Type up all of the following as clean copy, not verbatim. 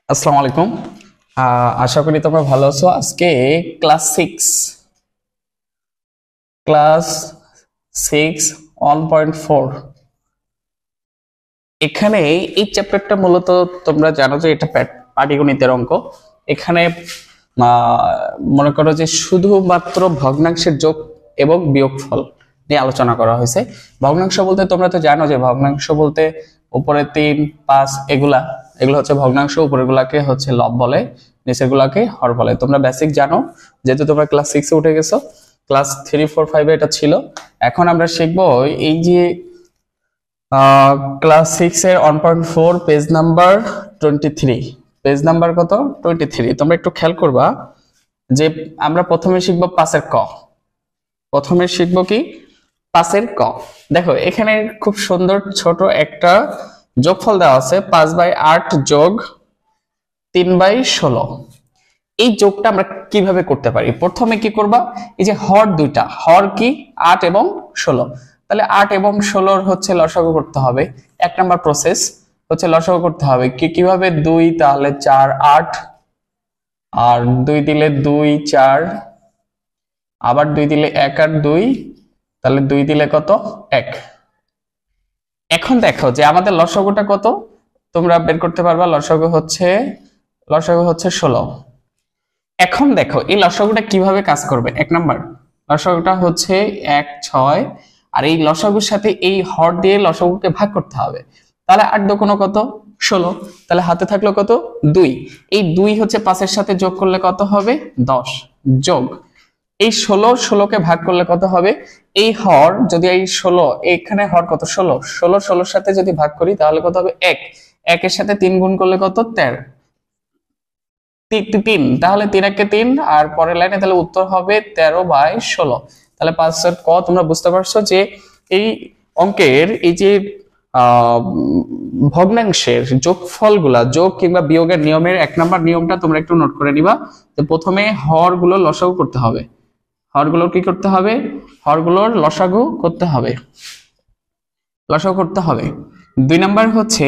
আসসালামু আলাইকুম। আশা করি তোমরা ভালো আছো। আজকে ক্লাস 6 1.4 এখানে এই চ্যাপ্টারটা মূলত তোমরা জানো যে এটা পাটিগণিতের অঙ্ক। এখানে মনে করো যে শুধুমাত্র ভগ্নাংশের যোগ এবং বিয়োগফল নিয়ে আলোচনা করা হয়েছে। ভগ্নাংশ বলতে তোমরা তো জানো যে ভগ্নাংশ বলতে উপরে 3 5 এগুলো হচ্ছে ভগ্নাংশ, উপরের গুলাকে হচ্ছে লব বলে, নিচের গুলাকে হর বলে। তোমরা বেসিক জানো, যেহেতু তোমরা ক্লাস 6 এ উঠে গেছো। ক্লাস 3 4 5 এটা ছিল। এখন আমরা শিখবো এই যে ক্লাস 6 এর 1.4 পেজ নাম্বার 23। পেজ নাম্বার কত? 23। তোমরা একটু খেয়াল করবা যে আমরা প্রথমে শিখবো 5 এর ক। প্রথমে শিখবো কি? 5 এর ক। দেখো এখানে খুব সুন্দর ছোট একটা যোগফল দেওয়া আছে, 5/8 যোগ 3/16। এই যোগটা আমরা কিভাবে করতে পারি? প্রথমে কি করবা, এই যে হর দুইটা, হর কি 8 এবং 16, তাহলে 8 এবং 16 হচ্ছে লসাগু করতে হবে। এক নাম্বার প্রসেস হচ্ছে লসাগু করতে হবে। কিভাবে? 2 তাহলে 4 8, আর 2 দিলে 2 4, আবার 2 দিলে 1 আর 2, তাহলে 2 দিলে কত? 1। এখন দেখো যে আমাদের লসাগুটা কত তোমরা বের করতে পারবা। লসাগু হচ্ছে 16। এখন দেখো এই লসাগুটা কিভাবে কাজ করবে। এক নাম্বার লসাগুটা হচ্ছে 1 6, আর এই লসাগুর সাথে এই হর দিয়ে লসাগুকে ভাগ করতে হবে। তাহলে 8 দুগুণ কত? 16। তাহলে হাতে থাকলো কত? 2। এই 2 হচ্ছে 5 এর সাথে যোগ করলে কত হবে? 10। যোগ এই 16 কে ভাগ করলে কত হবে? এই হর যদি এই 16, এখানে হর কত? 16 16 সাথে যদি ভাগ করি তাহলে কত হবে? 1 1 এর সাথে 3 গুণ করলে কত? 13 3, তাহলে 3 1 3, আর পরের লাইনে তাহলে উত্তর হবে 13/16। তাহলে 5 এর ক তোমরা বুঝতে পারছো যে এই অঙ্কের এই যে ভগ্নাংশের যোগফলগুলা, যোগ কিংবা বিয়োগের নিয়মের 1 নাম্বার নিয়মটা তোমরা একটু নোট করে নিবা। যে প্রথমে হরগুলো লসাগু করতে হবে। হরগুলোর কি করতে হবে? হরগুলোর লসাগু করতে হবে, লসাগু করতে হবে। 2 নাম্বার হচ্ছে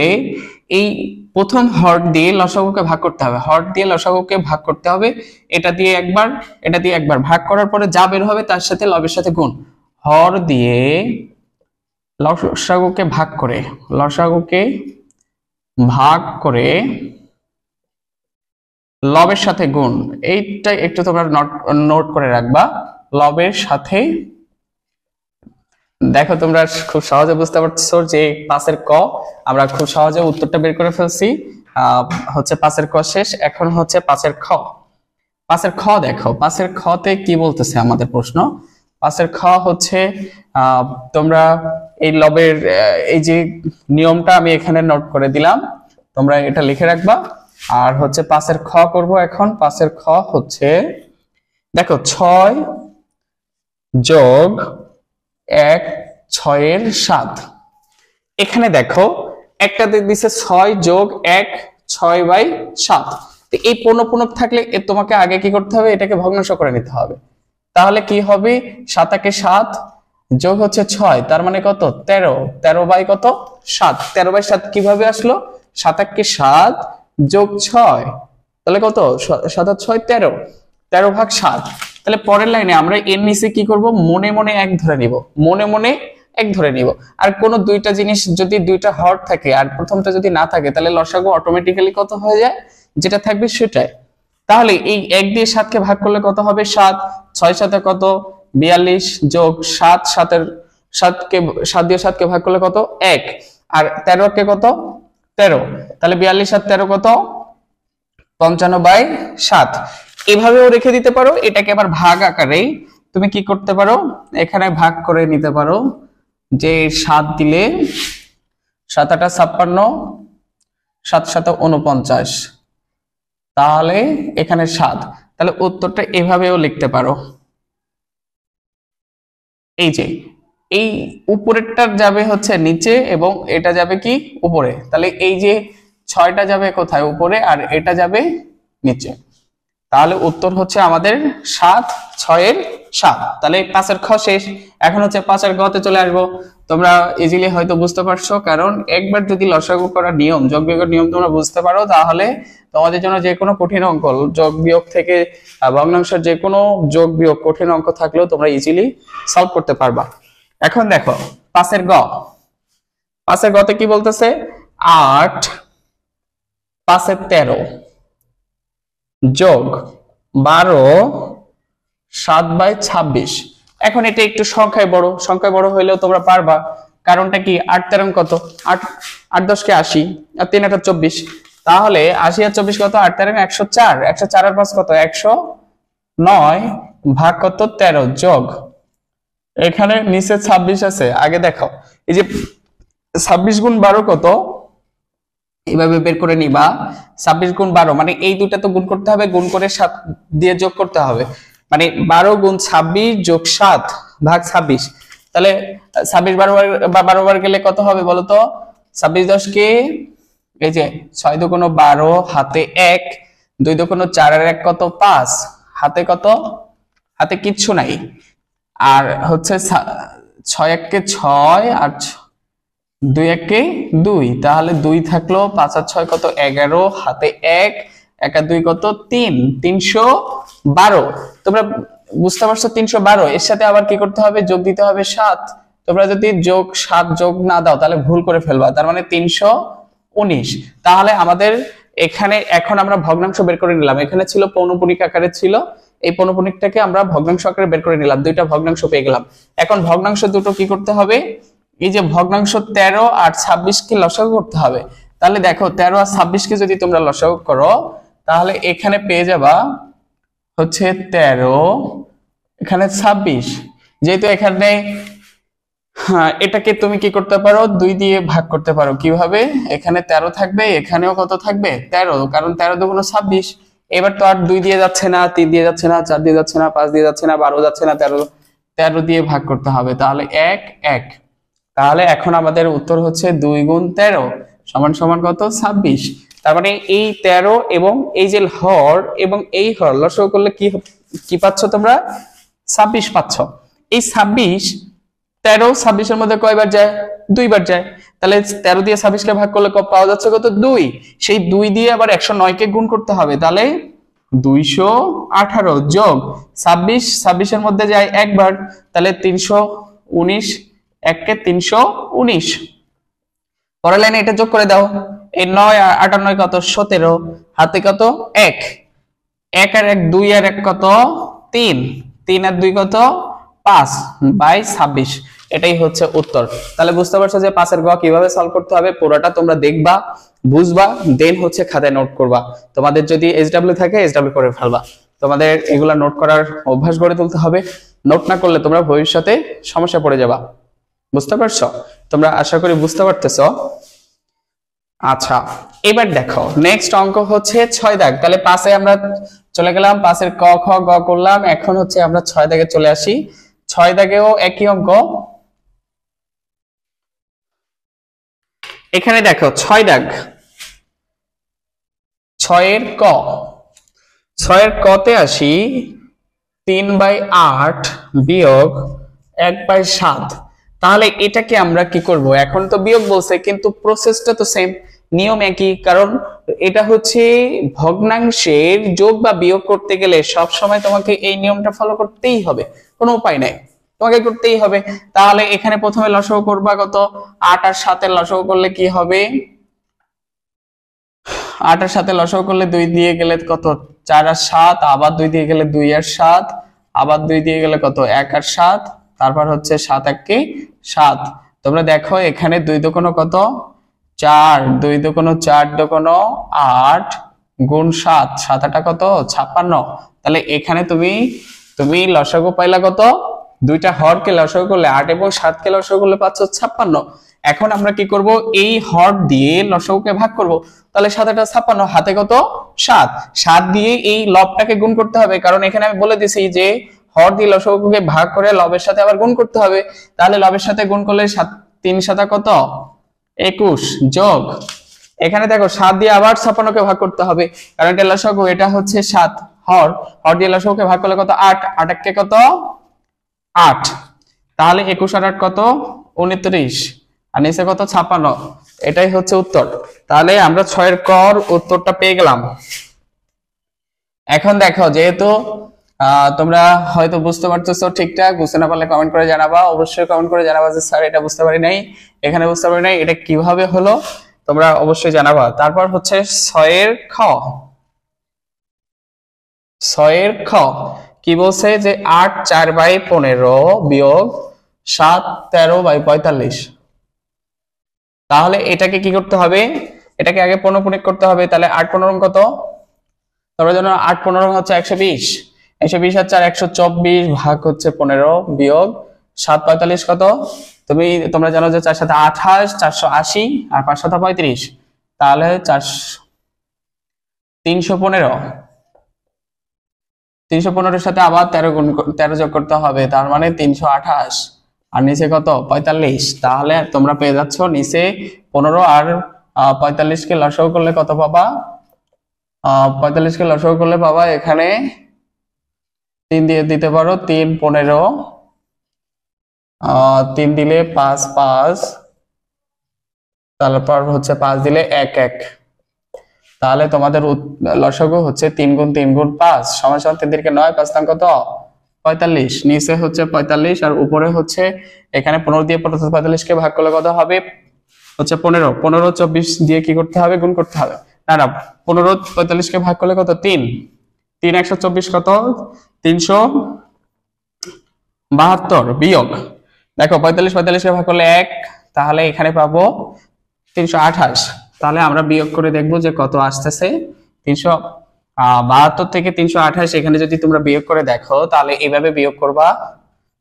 এই প্রথম হর দিয়ে লসাগুকে ভাগ করতে হবে। হর দিয়ে লসাগুকে ভাগ করতে হবে, এটা দিয়ে একবার, এটা দিয়ে একবার। ভাগ করার পরে যা বের হবে তার সাথে লবের সাথে গুণ। হর দিয়ে লসাগুকে ভাগ করে, লসাগুকে ভাগ করে লবের সাথে গুণ। এইটা একটু তোমরা নোট করে রাখবা, লবের সাথে। দেখো তোমরা খুব সহজে বুঝতে পারছো যে 5 এর ক আমরা খুব সহজে উত্তরটা বের করে ফেলছি। হচ্ছে 5 এর ক শেষ। এখন হচ্ছে 5 এর খ। 5 এর খ দেখো, 5 এর খতে কি বলতেছে আমাদের প্রশ্ন। 5 এর খ হচ্ছে তোমরা এই লবের এই যে নিয়মটা আমি এখানে নোট করে দিলাম, তোমরা এটা লিখে রাখবা। আর হচ্ছে 5 এর খ করব এখন। 5 এর খ হচ্ছে দেখো 6 যোগ 1 6 এর 7। এখানে দেখো একটা দিছে 6 যোগ 1 6/7। তো এই পূর্ণপূরক থাকলে তোমাকে আগে কি করতে হবে? এটাকে ভগ্নাংশ করে নিতে হবে। তাহলে কি হবে? 7 একে 7 যোগ হচ্ছে 6, তার মানে কত? 13। 13 কত? 7। 13/7 কিভাবে আসলো? 7 একে 7 যোগ 6, তাহলে কত? 7 আর 6 13, 13/7। তাহলে পরের লাইনে আমরা এর নিচে কি করব? মনে মনে 1 ধরে নিব, মনে মনে 1 ধরে নিব। আর কোন দুইটা জিনিস যদি দুইটা হর থাকে আর প্রথমটা যদি না থাকে, তাহলে লসাগু অটোমেটিক্যালি কত হয়ে যায়? যেটা থাকবে সেটাই। তাহলে এই 1 দিয়ে 7 কে ভাগ করলে কত হবে? 7। 6 7 কত? 42 যোগ 7 7 দিয়ে 7 কে ভাগ করলে কত? 1। আর 13 কে কত? 13। তাহলে 42 আর 13 কত? 55/7। এভাবেও রেখে দিতে পারো। এটাকে আবার ভাগ আকারে তুমি কি করতে পারো? এখানে ভাগ করে নিতে পারো যে 7 দিলে 7 8 56, 7 7 49, তাহলে এখানে 7। তাহলে উত্তরটা এভাবেও লিখতে পারো। এই যে এই উপরেরটা যাবে হচ্ছে নিচে এবং এটা যাবে কি? উপরে। তাহলে এই যে 6টা যাবে কোথায়? উপরে, আর এটা যাবে নিচে। তাহলে উত্তর হচ্ছে আমাদের 7 6 এর 7। তাহলে 5 এর খ শেষ। এখন হচ্ছে 5 এর গ তে চলে আসবো। তোমরা ইজিলি হয়তো বুঝতে পারছো, কারণ একবার যদি লসাগু করার নিয়ম, যোগ বিয়োগের নিয়ম তোমরা বুঝতে পারো, তাহলে তোমাদের জন্য যে কোনো কঠিন অঙ্ক, যোগ বিয়োগ থেকে ভগ্নাংশের যে কোনো যোগ বিয়োগ কঠিন অঙ্ক থাকলেও তোমরা ইজিলি সলভ করতে পারবা। এখন দেখো 5 এর গ। 5 এর গ তে কি বলতেছে? 8 5 এর 13 যোগ 12 7/26। এখন এটা একটু সংখ্যায় বড় হইলেও তোমরা পারবা। কারণটা কি? 8 13 কত? 8 8 10 কে 80 আর 3 8 24। তাহলে 80 আর 24 কত? 8 13 104। 104 আর 5 কত? 109 ভাগ কত? 13 যোগ এখানে নিচে 26 আছে। আগে দেখো এই যে 26 গুণ 12 কত, এইভাবে বের করে নিবা। 26 গুণ 12 মানে এই দুটা তো গুণ করতে হবে, গুণ করে 7 দিয়ে যোগ করতে হবে, মানে 12 গুণ 26 যোগ 7 ভাগ 26। তাহলে 26 12 বার গেলে কত হবে বলো তো? 26 10 কে এই যে 6 দুগুণ 12, হাতে 1, 2 দুগুণ 4 আর 1 কত? 5, হাতে কত? হাতে কিচ্ছু নাই। আর হচ্ছে 6 1 কে 6 আর 2 1 কে 2, তাহলে 2 থাকলো, 5 আর 6 কত? 11, হাতে 1, 1 আর 2 কত? 3, 312। তোমরা বুঝতে পারছো? 312। এর সাথে আবার কি করতে হবে? যোগ দিতে হবে 7। তোমরা যদি 7 যোগ না দাও তাহলে ভুল করে ফেলবা, তার মানে 319। তাহলে আমাদের এখানে এখন আমরা ভগ্নাংশ বের করে নিলাম। এখানে ছিল পৌনপুণিক আকারে ছিল, এই পৌনপুণিকটাকে আমরা ভগ্নাংশ আকারে বের করে নিলাম, দুইটা ভগ্নাংশ পেয়ে গেলাম। এখন ভগ্নাংশ দুটো কি করতে হবে? এই যে ভগ্নাংশ 13 আর 26 কে লসাগু করতে হবে। তাহলে দেখো 13 আর 26 কে যদি তোমরা লসাগু করো তাহলে এখানে পেয়ে যাবা হচ্ছে 13, এখানে 26। যেহেতু এখানে এটাকে তুমি কি করতে পারো? 2 দিয়ে ভাগ করতে পারো। কিভাবে? এখানে 13 থাকবে, এখানেও কত থাকবে? 13, কারণ 13 দুগুণ 26। এবার তো আর 2 দিয়ে যাচ্ছে না, 3 দিয়ে যাচ্ছে না, 4 দিয়ে যাচ্ছে না, 5 দিয়ে যাচ্ছে না, 12 যাচ্ছে না, 13 দিয়ে ভাগ করতে হবে। তাহলে 1 1। তাহলে এখন আমাদের উত্তর হচ্ছে 2 গুণ 13 সমান সমান কত? 26। তার মানে এই 13 এবং এই যে হর এবং এই হর লসাগু করলে কি পাচ্ছ তোমরা? 26 পাচ্ছ। এই 26 13 26 এর মধ্যে কয়বার যায়? 2 বার যায়। তাহলে 13 দিয়ে 26 কে ভাগ করলে পাওয়া যাচ্ছে কত? 2। সেই 2 দিয়ে আবার 109 কে গুণ করতে হবে, তাহলে 218 যোগ 26, 26 এর মধ্যে যায় একবার, তাহলে 319, 1 কে 319। পরের লাইনে এটা যোগ করে দাও। এই 9 আর 8 আর 9 কত? 17, হাতে কত? 1, 1 আর 1 2 আর 1 কত? 3, 3 আর 2 কত? 5/26। এটাই হচ্ছে উত্তর। তাহলে বুঝতে পারছো যে 5 এর গ কিভাবে সলভ করতে হবে। পুরোটা তোমরা দেখবা, বুঝবা, দেন হচ্ছে খাতায় নোট করবা। তোমাদের যদি SW থাকে SW করে ফেলবা। তোমাদের এগুলা নোট করার অভ্যাস গড়ে তুলতে হবে। নোট না করলে তোমরা ভবিষ্যতে সমস্যা পড়ে যাবা। বুঝতে পারছো? তোমরা আশা করি বুঝতে পারতেছো। আচ্ছা, এবার দেখো নেক্সট অঙ্ক হচ্ছে 6 দাগ। তাহলে 5 এ আমরা চলে গেলাম, 5 এর ক খ গ করলাম। এখন হচ্ছে আমরা 6 দাগে চলে আসি। 6 দাগেও একই অঙ্ক। এখানে দেখো 6 দাগ, 6 এর ক। 6 এর কতে আসি 3/8 বিয়োগ 1/7। তাহলে এটাকে আমরা কি করব? এখন তো বিয়োগ বলছে কিন্তু প্রসেসটা তো সেম, নিয়ম একই। কারণ এটা হচ্ছে ভগ্নাংশের যোগ বা বিয়োগ করতে গেলে সব সময় তোমাকে এই নিয়মটা ফলো করতেই হবে, কোনো উপায় নাই, তোমাকে করতেই হবে। তাহলে এখানে প্রথমে লসাগু করবা কত? 8 আর 7 এর লসাগু করলে কি হবে? 8 আর 7 এর লসাগু করলে 2 দিয়ে গেলে কত? 4 আর 7, আবার 2 দিয়ে গেলে 2 আর 7, আবার 2 দিয়ে গেলে কত? 1 আর 7, তারপর হচ্ছে 7 1 কে 7। তোমরা দেখো এখানে 2 দুগুণ কত? 4, 2 দুগুণ 4 দুগুণ 8 গুণ 7, 7 8 কত? 56। তাহলে এখানে তুমি লসাগু পাইলা কত? দুইটা হরকে লসাগু করলে 8 এবং 7 কে লসাগু করলে পাচ্ছ 56। এখন আমরা কি করব? এই হর দিয়ে লসাগুকে ভাগ করব। তাহলে 7 8 56, হাতে কত? 7, 7 দিয়ে এই লবটাকে গুণ করতে হবে, কারণ এখানে আমি বলে দিছি যে হর দিয়ে লসাগুকে ভাগ করে লবের সাথে আবার গুণ করতে হবে। তাহলে লবের সাথে গুণ করলে 3 7 কত? 21 যোগ এখানে দেখো 7 দিয়ে আবার 56 কে ভাগ করতে হবে, কারণ এটা লসাগু, এটা হচ্ছে 7 হর দিয়ে লসাগুকে ভাগ করলে কত? 8, 8 কে কত? 8, তাহলে 21 আর 8 কত? 29, আর নিচে কত? 56। এটাই হচ্ছে উত্তর। তাহলে আমরা 6 এর কর উত্তরটা পেয়ে গেলাম। এখন দেখো, যেহেতু তোমরা হয়তো বুঝতে পারতেছো ঠিকঠাক, বুঝতে না পারলে কমেন্ট করে জানাবা, অবশ্যই কমেন্ট করে জানাবা যে স্যার এটা বুঝতে পারি নাই, এখানে বুঝতে পারি নাই, এটা কিভাবে হলো তোমরা অবশ্যই জানাবা। তারপর হচ্ছে 6 এর খ। 6 এর খ কি বলছে যে 8 4/15 বিয়োগ 7 13/45। তাহলে এটাকে কি করতে হবে? এটাকে আগে 15 গুণিত করতে হবে। তাহলে 8 15 কত? তোমরা জানো 8 15 হচ্ছে 120। 120 আর 4 124 ভাগ হচ্ছে 15 বিয়োগ 7 45 কত? তোমরা জানো যে 4 7 28 480 আর 5 7 35। তাহলে 315। 315 এর সাথে আবার 13 যোগ করতে হবে, তার মানে 328, আর নিচে কত? 45। তাহলে তোমরা পেয়ে যাচ্ছ নিচে 15 আর 45 কে লসাগু করলে কত পাবা? 45 কে লসাগু করলে পাবা এখানে 3 দিয়ে দিতে পারো, 3 15, 3 দিলে 5 5, তারপর হচ্ছে 5 দিলে 1 1। তাহলে তোমাদের লসাগু হচ্ছে 3 গুণ 3 গুণ 5 সমান সমান 3 দিকে 9, 5 কত? 45। নিচে হচ্ছে 45 আর উপরে হচ্ছে এখানে 15 দিয়ে 45 কে ভাগ করলে কত হবে? হচ্ছে 15। 15 24 দিয়ে কি করতে হবে? গুণ করতে হবে। না 15 45 কে ভাগ করলে কত? 3 3 124 কত? 372 বিয়োগ, দেখো 45 45 কে ভাগ করলে 1, তাহলে এখানে পাবো 328। তাহলে আমরা বিয়োগ করে দেখবো যে কত আসতেছে। 372 থেকে 328 এখানে যদি তোমরা বিয়োগ করে দেখো, তাহলে এইভাবে বিয়োগ করবা,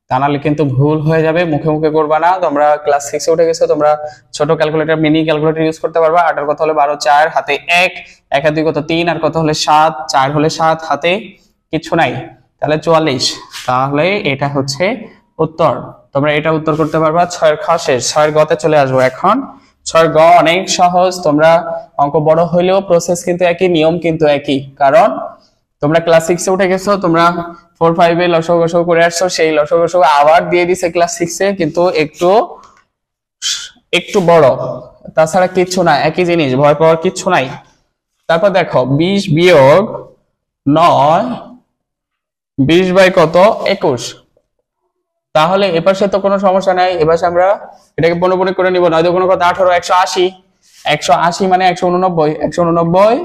তা নাহলে কিন্তু ভুল হয়ে যাবে। মুখে মুখে করবা না। তোমরা ক্লাস 6 এ উঠে গেছো, তোমরা ছোট ক্যালকুলেটর, মিনি ক্যালকুলেটর ইউজ করতে পারবা। 8 এর কত হলে 12, 4 হাতে 1, 1 আর 2 কত? 3, আর কত হলে 7, 4 হলে 7, হাতে কিছু নাই, তাহলে 44। তাহলে এটা হচ্ছে উত্তর। তোমরা এটা উত্তর করতে পারবা। 6 এর খ শেষ। 6 এর গতে চলে আসবো এখন। 6 এর গ অনেক সহজ। তোমরা অঙ্ক বড় হইলেও প্রসেস কিন্তু একই, নিয়ম কিন্তু একই। কারণ তোমরা ক্লাস 6 এ উঠে গেছো, তোমরা 4 5 এ লসাগু গসাগু করে আসছো, সেই লসাগু গসাগু আবার দিয়ে দিছে ক্লাস 6 এ, কিন্তু একটু বড়, তাছাড়া কিচ্ছু না, একই জিনিস, ভয় পাওয়ার কিচ্ছু নাই। তারপর দেখো 20 বিয়োগ 9, 20 বাই কত? 21। তাহলে এপাশে তো কোনো সমস্যা নাই, এপাশে আমরা এটাকে 15 করে নিব। 9 কোনো কত? 18, 180। 180 মানে 189, 189,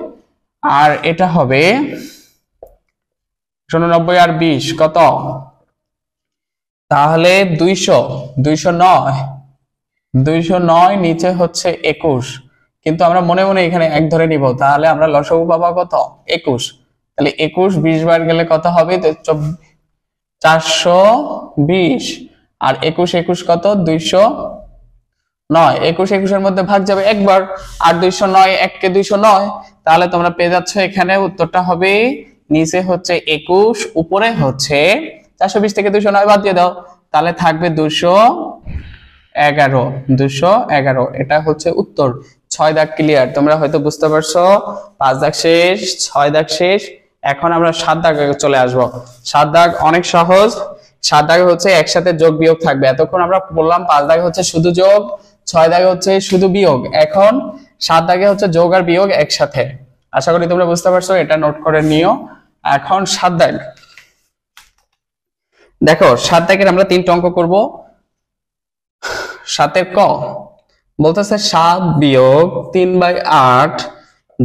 আর এটা হবে 189 আর 20 কত? তাহলে 200, 209, 209 নিচে হচ্ছে 21, কিন্তু আমরা মনে মনে এখানে 1 ধরে নিব। তাহলে আমরা লসাগু পাবো কত? 21। তাহলে 21 20 বার গেলে কত হবে? 420, আর 21 21 কত? 209। 21 21 এর মধ্যে ভাগ যাবে একবার, আর 209, 1 কে 209। তাহলে তোমরা পেয়ে যাচ্ছ এখানে উত্তরটা হবে নিচে হচ্ছে 21, উপরে হচ্ছে 420 থেকে 209 বাদ দিয়ে দাও, তাহলে থাকবে 211। 211, এটা হচ্ছে উত্তর। 6 দাগ ক্লিয়ার, তোমরা হয়তো বুঝতে পারছো। 5 দাগ শেষ, 6 দাগ শেষ। এখন আমরা 7 দাগে চলে আসব। 7 দাগ অনেক সহজ। 7 দাগে হচ্ছে একসাথে যোগ বিয়োগ থাকবে। এতক্ষণ আমরা বললাম 5 দাগে হচ্ছে শুধু যোগ, 6 দাগে হচ্ছে শুধু বিয়োগ। এখন 7 দাগে হচ্ছে যোগ আর বিয়োগ একসাথে। আশা করি তোমরা বুঝতে পারছো, এটা নোট করে নিও। এখন 7 দাগ দেখো। 7 দাগের আমরা 3টা অঙ্ক করব। 7 এর ক বলতেছে 7 বিয়োগ 3/8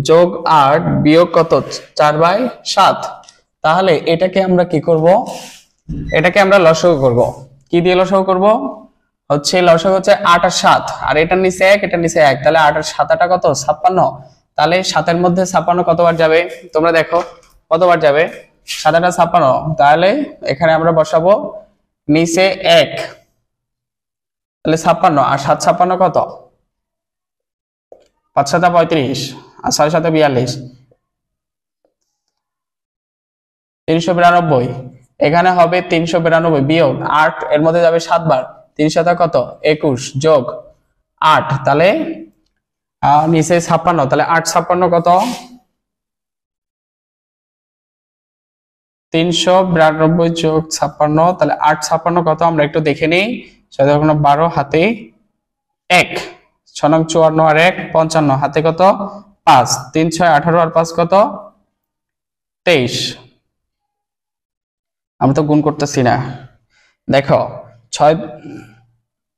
যোগ 8 বিয়োগ কত? 4/7। তাহলে এটাকে আমরা কি করব? এটাকে আমরা লসাগু করব। কি দিয়ে লসাগু করব? হচ্ছে লসাগু হচ্ছে 8 আর 7, আর এটার নিচে 1, এটার নিচে 1, তাহলে 8 আর 7 টা কত? 56। তাহলে 7 এর মধ্যে 56 কতবার যাবে? তোমরা দেখো কতবার যাবে। 7 আর 56, তাহলে এখানে আমরা বসাবো নিচে 1, তাহলে 56, আর 7 56 কত? 5 7 35, আর 6 7 42, 392। এখানে হবে 392 বিয়োগ 8, এর মধ্যে যাবে 7 বার, 3 7 কত? 21 যোগ 8, তাহলে নিচে 56, তাহলে 8 56 কত? 392 যোগ 56, তাহলে 8 56 কত আমরা একটু দেখে নেই। 12 হাতে 1, 6 নং 54 আর 1 55, হাতে কত 5, 3 6 18 আর 5 কত 23। আমরা তো গুণ করতেছি না, দেখো 6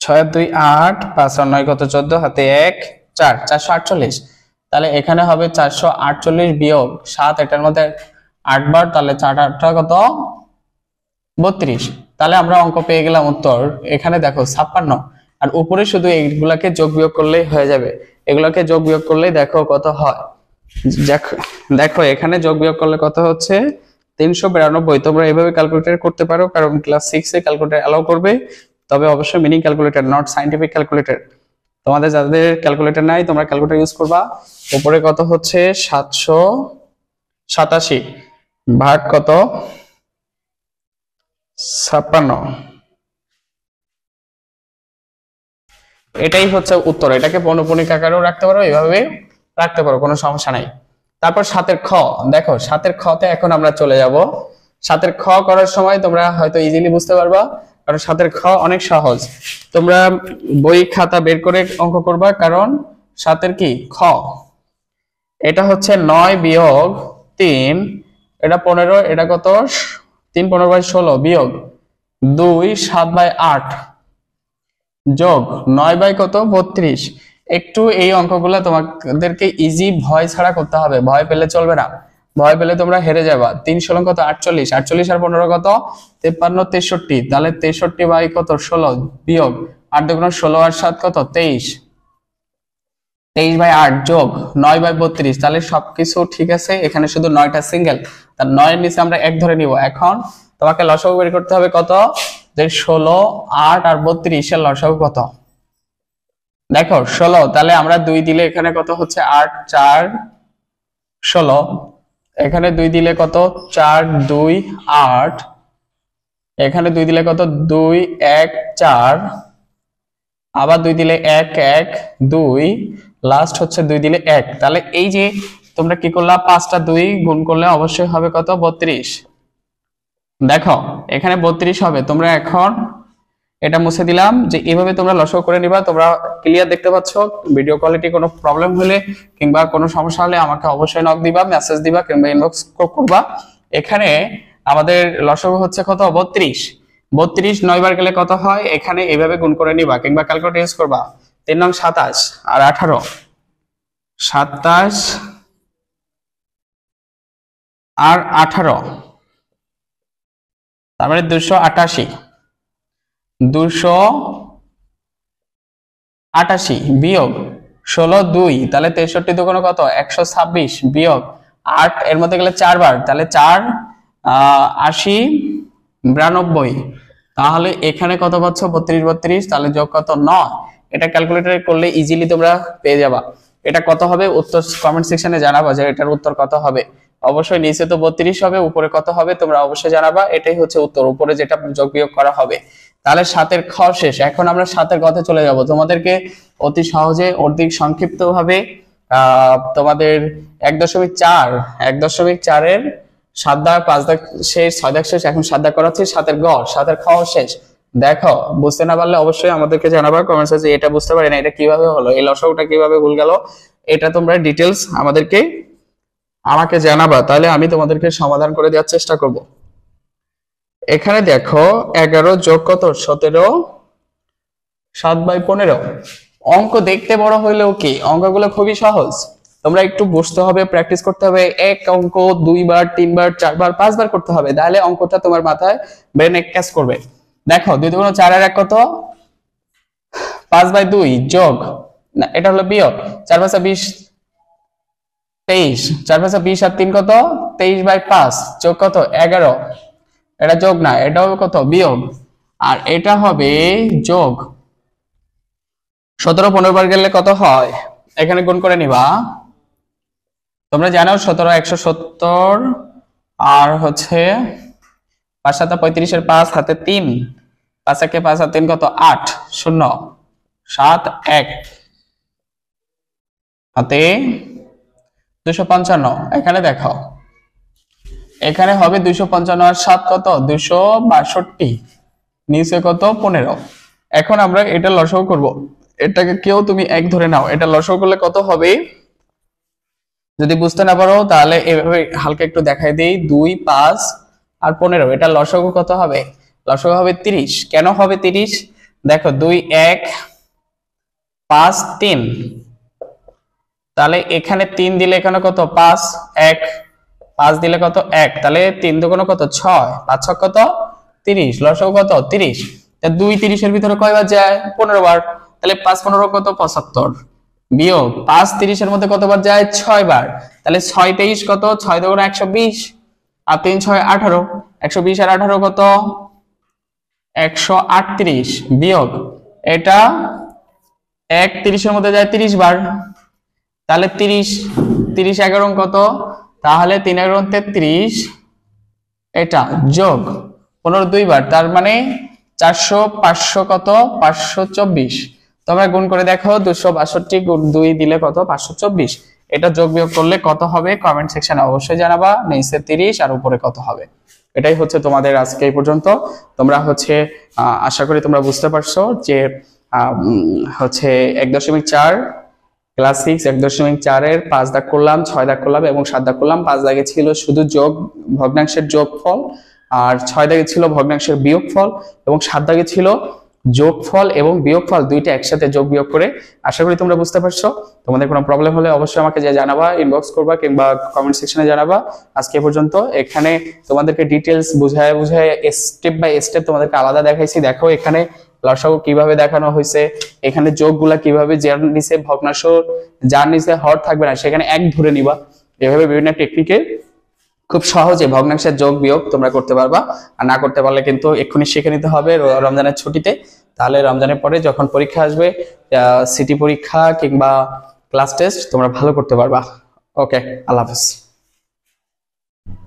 6 2 8, 5 আর 9 কত 14, হাতে 1 4, 448। তাহলে এখানে হবে 448 বিয়োগ 7, এটার মধ্যে 8 বার, তাহলে 4 8 কত 32। তাহলে আমরা অঙ্ক পেয়ে গেলাম উত্তর। এখানে দেখো 56, আর উপরে শুধু এইগুলাকে যোগ বিয়োগ করলেই হয়ে যাবে। এগুলাকে যোগ বিয়োগ করলেই দেখো কত হয়। দেখো এখানে যোগ বিয়োগ করলে কত হচ্ছে 392। তোমরা এভাবে ক্যালকুলেটর করতে পারো, কারণ ক্লাস 6 এ ক্যালকুলেটর অ্যালাউ করবে, তবে অবশ্যই meaning calculator, not scientific calculator. তোমাদের যাদের ক্যালকুলেটর নাই তোমরা ক্যালকুলেটর ইউজ করবা। উপরে কত হচ্ছে 787 ভাগ কত 56, এটাই হচ্ছে উত্তর। এটাকে পৌনঃপুনিক আকারেও রাখতে পারো, এভাবে রাখতে পারো, কোনো সমস্যা নাই। তারপর 7 খ, দেখো 7 খতে এখন আমরা চলে যাব। 7 খ করার সময় তোমরা হয়তো ইজিলি বুঝতে পারবা, কারণ 7 খ অনেক সহজ। তোমরা বই খাতা বের করে অঙ্ক করবা, কারণ 7 কি খ, এটা হচ্ছে 9 বিয়োগ 3, এটা 15, এটা কত 3 15/16 বিয়োগ 2 7/8 যোগ 9 কত 32। একটু এই অঙ্কগুলো তোমাদেরকে ইজি, ভয় ছাড়া করতে হবে, ভয় পেলে চলবে না। ভয় পেলে তোমরা হেরে যাবা। 3 16 কত 48, 48 আর 15 কত 53 63, তাহলে 63 কত 16 বিয়োগ 8 2 16 আর 7 কত 23, 23/8 যোগ 9/32। তাহলে সবকিছু ঠিক আছে, এখানে শুধু 9টা সিঙ্গেল, তার 9 এর নিচে আমরা 1 ধরে নিব। এখন তোমাকে লসাগু বের করতে হবে কত, যে 16 8 আর 32 এর লসাগু কত। দেখো 16, তাহলে আমরা 2 দিলে এখানে কত হচ্ছে 8 4 16, এখানে 2 দিলে কত 4 2 8, এখানে 2 দিলে কত 2 1 4, আবার 2 দিলে 1 1 2, লাস্ট হচ্ছে 2 দিলে 1। তাহলে এই যে তোমরা কি করলা, 5টা 2 গুণ করলে অবশ্যই হবে কত 32। দেখো এখানে 32 হবে। তোমরা এখন এটা মুছে দিলাম, যে এইভাবে তোমরা লসাগু করে নিবা। তোমরা ক্লিয়ার দেখতে পাচ্ছ। ভিডিও কোয়ালিটি কোনো প্রবলেম হলে কিংবা কোনো সমস্যা হলে আমাকে অবশ্যই নক দিবা, মেসেজ দিবা কিংবা ইনবক্স করবা। এখানে আমাদের লসাগু হচ্ছে কত 32। 32 9 বার গেলে কত হয়, এখানে এইভাবে গুণ করে নিবা কিংবা ক্যালকুলেটর ইউজ করবা। 3 নং 27 আর 18, 27 আর 18, তারপরে 288, 288 বিয়োগ 16 2, তাহলে 63 দুগুণ কত 126 বিয়োগ 8, এর মধ্যে গেলে 4 বার, তাহলে 4 80 92। তাহলে এখানে কত পাচ্ছ 32 32, তাহলে যোগ কত 9। এটা ক্যালকুলেটরে করলে ইজিলি তোমরা পেয়ে যাবা। এটা কত হবে উত্তর কমেন্ট সেকশনে জানাবা যে এটার উত্তর কত হবে। অবশ্যই নিচে তো 32 হবে, উপরে কত হবে তোমরা অবশ্যই জানাবা। এটাই হচ্ছে উত্তর, উপরে যেটা যোগ বিয়োগ করা হবে। তাহলে 7 খ শেষ। এখন আমরা 7 কথায় চলে যাব। তোমাদেরকে অতি সহজে অতি সংক্ষিপ্ত ভাবে তোমাদের 1.4 এর 7 দাগ 5 দাগ শেষ, 6 দাগ শেষ, এখন 7 দাগ করাচ্ছি। 7 গ 7 খ শেষ। দেখো বুঝতে না পারলে অবশ্যই আমাদেরকে জানাবা কমেন্টসে যে এটা বুঝতে পারি না, এটা কিভাবে হলো, এই লসাগুটা কিভাবে ভুল গেল, এটা তোমরা ডিটেইলস আমাকে জানাবা, তাহলে আমি তোমাদেরকে সমাধান করে দেওয়ার চেষ্টা করব। এখানে দেখো 11 যোগ কত 17, 7/15। অঙ্ক দেখতে বড় হইলেও কি অঙ্কগুলো খুবই সহজ। তোমরা একটু বসতে হবে, প্র্যাকটিস করতে হবে। এক অঙ্ক 2 বার 3 বার 4 বার 5 বার করতে হবে, তাহলে অঙ্কটা তোমার মাথায় ব্রেনে ক্যাচ করবে। দেখো 2 2 4 আর 1 কত 5/2 যোগ, না এটা হলো বিয়োগ 4 5 20 23, 4 5 20 আর 3 কত 23/5 যোগ কত 11, এটা যোগ না, এটা হবে কত বিয়োগ, আর এটা হবে যোগ। 17 15 বার গেলে কত হয়, এখানে গুণ করে নিবা। তোমরা জানো 17 170, আর হচ্ছে 5 7 35 এর 5 হাতে 3, 5 1 5 আর 3 কত 8 0 7 1 হাতে 255। এখানে দেখো এখানে হবে 255 আর 7 কত 262, নিচে কত 15। এখন আমরা এটা লসাগু করব, এটাকে কেউ তুমি 1 ধরে নাও, এটা লসাগু করলে কত হবে যদি বুঝতে না পারো তাহলে এভাবে হালকা একটু দেখাই দেই। 2 5 আর 15, এটা লসাগু কত হবে? লসাগু হবে 30। কেন হবে 30? দেখো 2 1 5 3, তাহলে এখানে 3 দিলে এখানে কত 5 1, 5 দিলে কত 1, তাহলে 3 দুগুণ কত 6, 5 6 কত 30, লসাগু কত 30। তা 2 30 এর ভিতরে কয়বার যায়? 15 বার। তাহলে 5 15 কত 75, বিয়োগ 5 30 এর মধ্যে কতবার যায়? 6 বার। তাহলে 6 23 কত? 6 দুগুণ 120 আর 3 6 18, 120 আর 18 কত 138, বিয়োগ এটা 1 30 এর মধ্যে যায় 30 বার, তাহলে 30 30 11 কত? তাহলে 3 11 33, এটা যোগ 15 2 বার, তার মানে 400 500 কত 524। তোমরা গুণ করে দেখো, 262 গুণ 2 দিলে কত 524। এটা যোগ বিয়োগ করলে কত হবে কমেন্ট সেকশনে অবশ্যই জানাবা। নিচে 30 আর উপরে কত হবে। এটাই হচ্ছে তোমাদের আজকে এই পর্যন্ত। তোমরা হচ্ছে আশা করি তোমরা বুঝতে পারছো যে হচ্ছে 1.4 ক্লাস 6 1.4 এর 5 দাগ করলাম, 6 দাগ করলাম এবং 7 দাগ করলাম। 5 দাগে ছিল শুধু যোগ, ভগ্নাংশের যোগফল, আর 6 দাগে ছিল ভগ্নাংশের বিয়োগফল এবং 7 দাগে ছিল যোগফল এবং বিয়োগফল দুইটা একসাথে যোগ বিয়োগ করে। আশা করি তোমরা বুঝতে পারছো। তোমাদের কোনো প্রবলেম হলে অবশ্যই আমাকে জানাবা, ইনবক্স করবা কিংবা কমেন্ট সেকশনে জানাবা। আজকে এ পর্যন্ত। এখানে তোমাদেরকে ডিটেইলস বুঝায় স্টেপ বাই স্টেপ তোমাদেরকে আলাদা দেখাইছি। দেখো এখানে লসাগু কিভাবে দেখানো হয়েছে, এখানে যোগগুলা কিভাবে, যার নিচে ভগ্নাংশ যার নিচে হর থাকবে না সেখানে 1 ধরে নিবা। এভাবে বিভিন্ন টেকনিকে খুব সহজে ভগ্নাংশের যোগ বিয়োগ তোমরা করতে পারবা। আর না করতে পারলে কিন্তু এক্ষুনি শিখে নিতে হবে রমজানের ছুটিতে। তাহলে রমজানের পরে যখন পরীক্ষা আসবে, সিটি পরীক্ষা কিংবা ক্লাস টেস্ট, তোমরা ভালো করতে পারবা। ওকে, আল্লাহ হাফেজ।